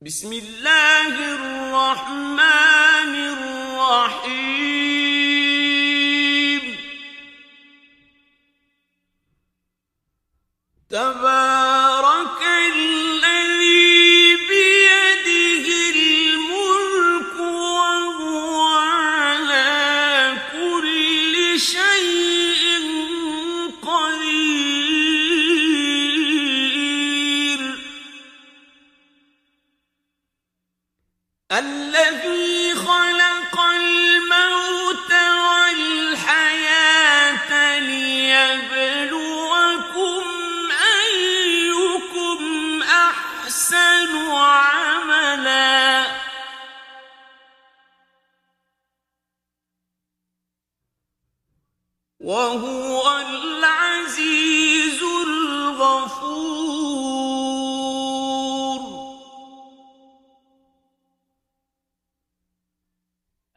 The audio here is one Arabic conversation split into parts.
بسم الله الرحمن الرحيم تبارك الذي بيده الملك وهو على كل شيء قدير الذي خلق الموت والحياة ليبلوكم أيكم أحسن عملا وهو العزيز الغفور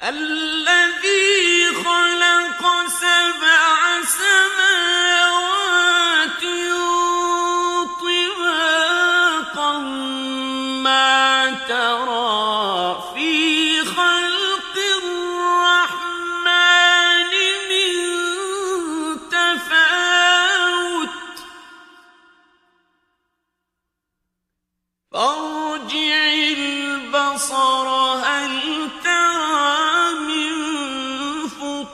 الذي خلق سبع سماوات طباقا ما ترى في خلق الرحمن من تفاوت فارجع البصر هل ترى من فطور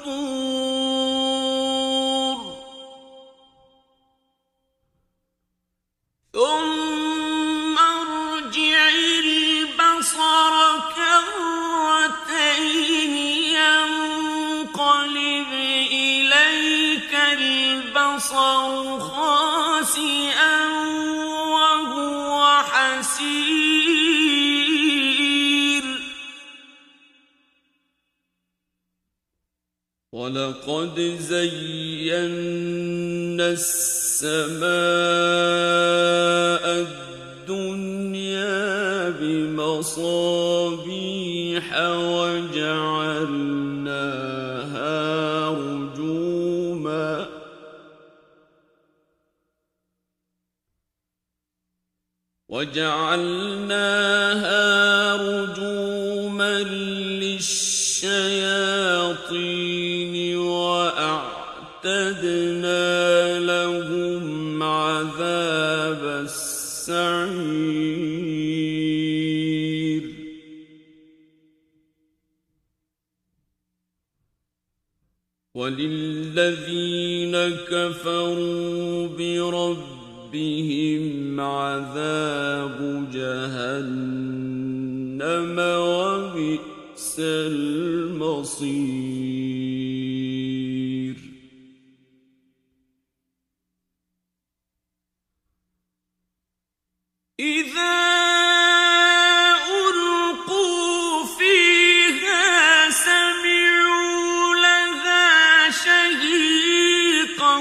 ثم ارجع البصر كرتين ينقلب إليك البصر خاسئا وهو حسير ولقد زينا السماء الدنيا بمصابيح وجعلناها رجوما للشياطين وأعتدنا لهم عذاب السعير وللذين كفروا بربهم عذاب جهنم وبئس المصير إذا ألقوا فيها سمعوا لها شهيقا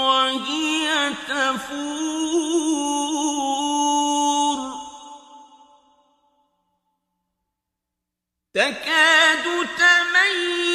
وهي تفور تكاد تميز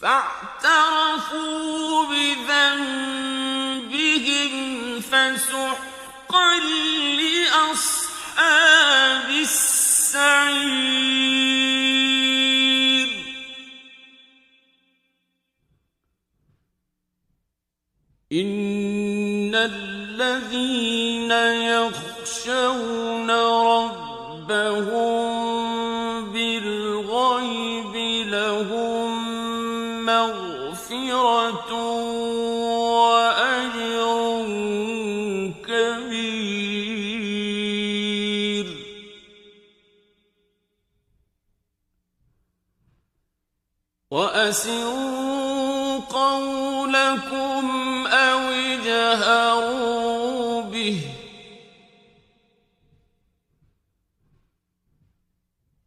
فاعترفوا بذنبهم فسحقا لأصحاب السعير. إن الذين يخشون ربهم بالغيب لهم مغفرة وأجر كبير. وأسروا قولكم أو اجهروا به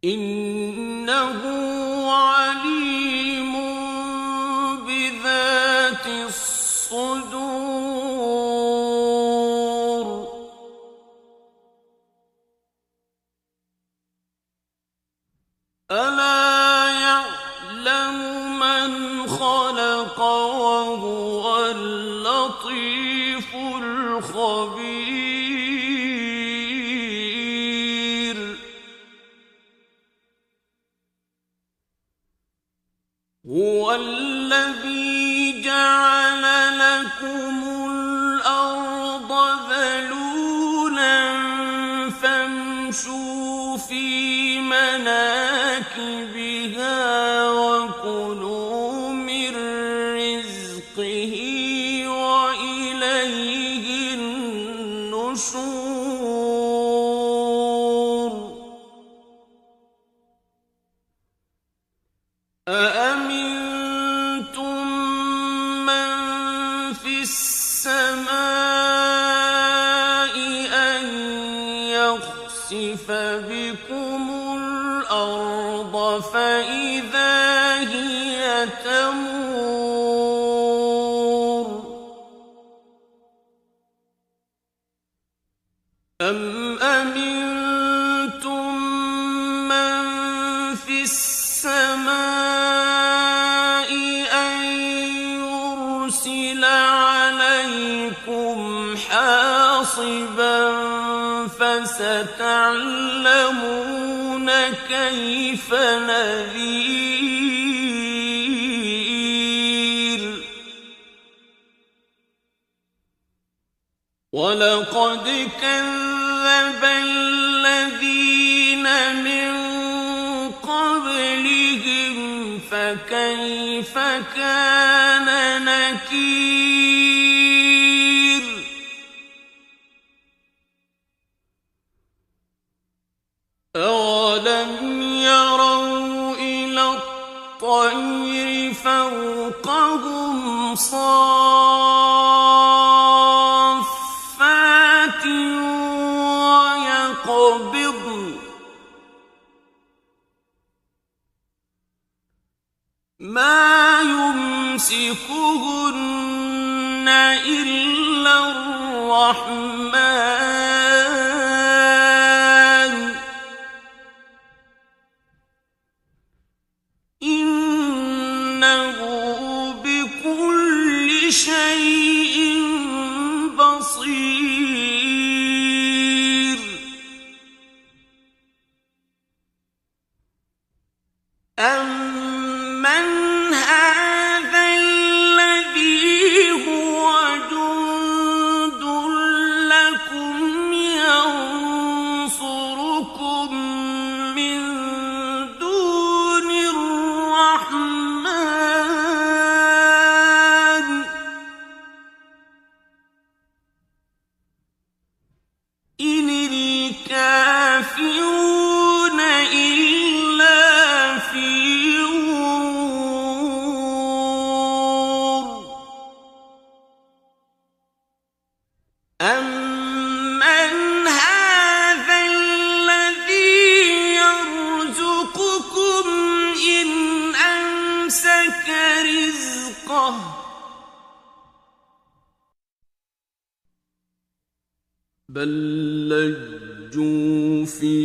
إنه عليم بذات الصدور. ألا يعلم من خلق وهو اللطيف الخبير. هو الذي جعل لكم الأرض ذلولا فامشوا في مناكبها وكلوا من رزقه وإليه النشور. أأمنتم من في السماء أن يخسف بكم الأرض فإذا هي تمور. أم أمنتم من في السماء أن يرسل عليكم حاصبا فستعلمون كيف نذير. ولقد كذب الذين من قبلهم فكيف كان نكير. أولم يروا إلى الطير فوقهم صافات ويقبضن ما يمسكهن إلا الرحمن إنه بكل شيء بصير. أمن هذا الذي هو جند لكم ينصركم من دون الرحمن إن الكافرون إلا في غرور. أمن هذا الذي يرزقكم إن أمسك رزقه بل لجوا في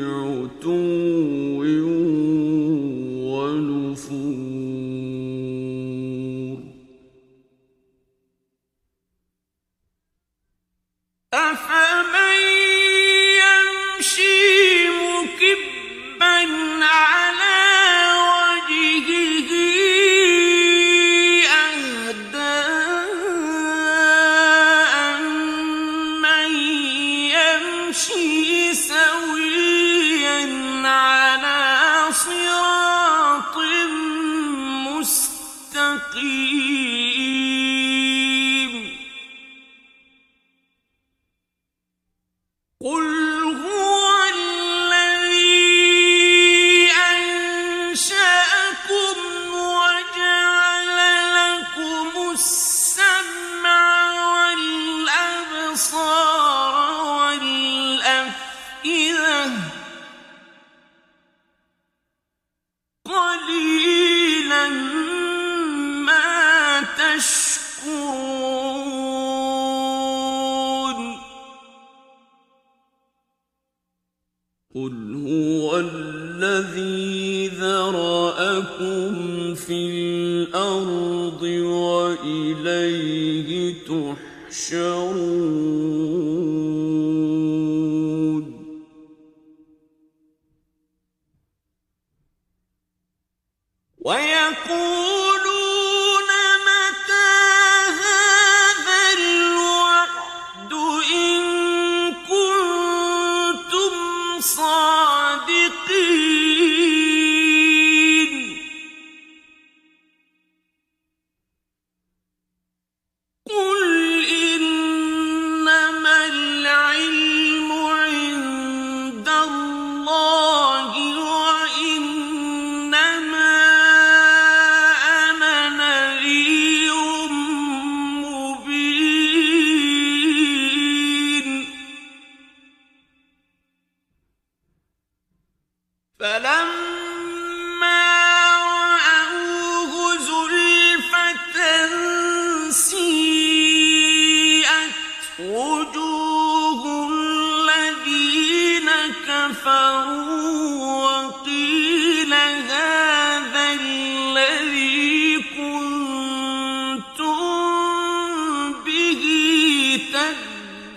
عتو ونفور. مستقيم قل هو الذي أنشأكم وجعل لكم السمع والأبصار والأفئدة قليلا ما تشكرون قل هو الذي ذرأكم في الأرض وإليه تحشرون ويقولون متى هذا الوعد إن كنتم صادقين قل إنما العلم عند الله وإنما أنا نذير مبين فلما رأوه زلفة سيئت وجوه الذين كفروا وقيل هذا الذي كنتم به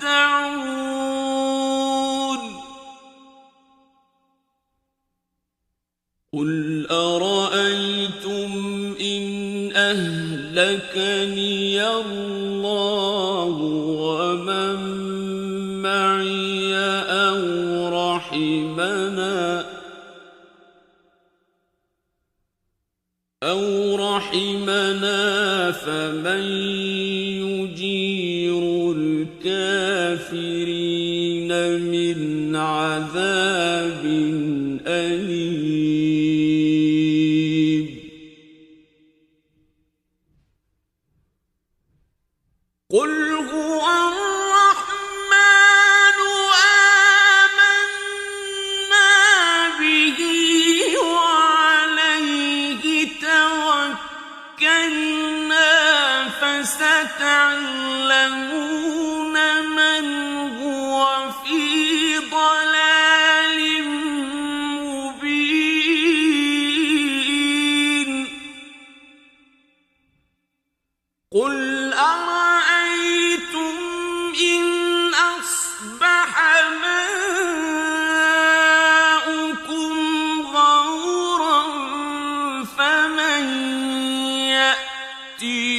تدعون قل أرأيتم إن أهلكني الله ومن معي أو رحمنا فمن يجير الكافرين من عذاب أليم قل هو الرحمن آمنا به وعليه توكلنا فستعلمون من هو في ضلال مبين قل أرأيتم إن أصبح ماؤكم غورا فمن يأتي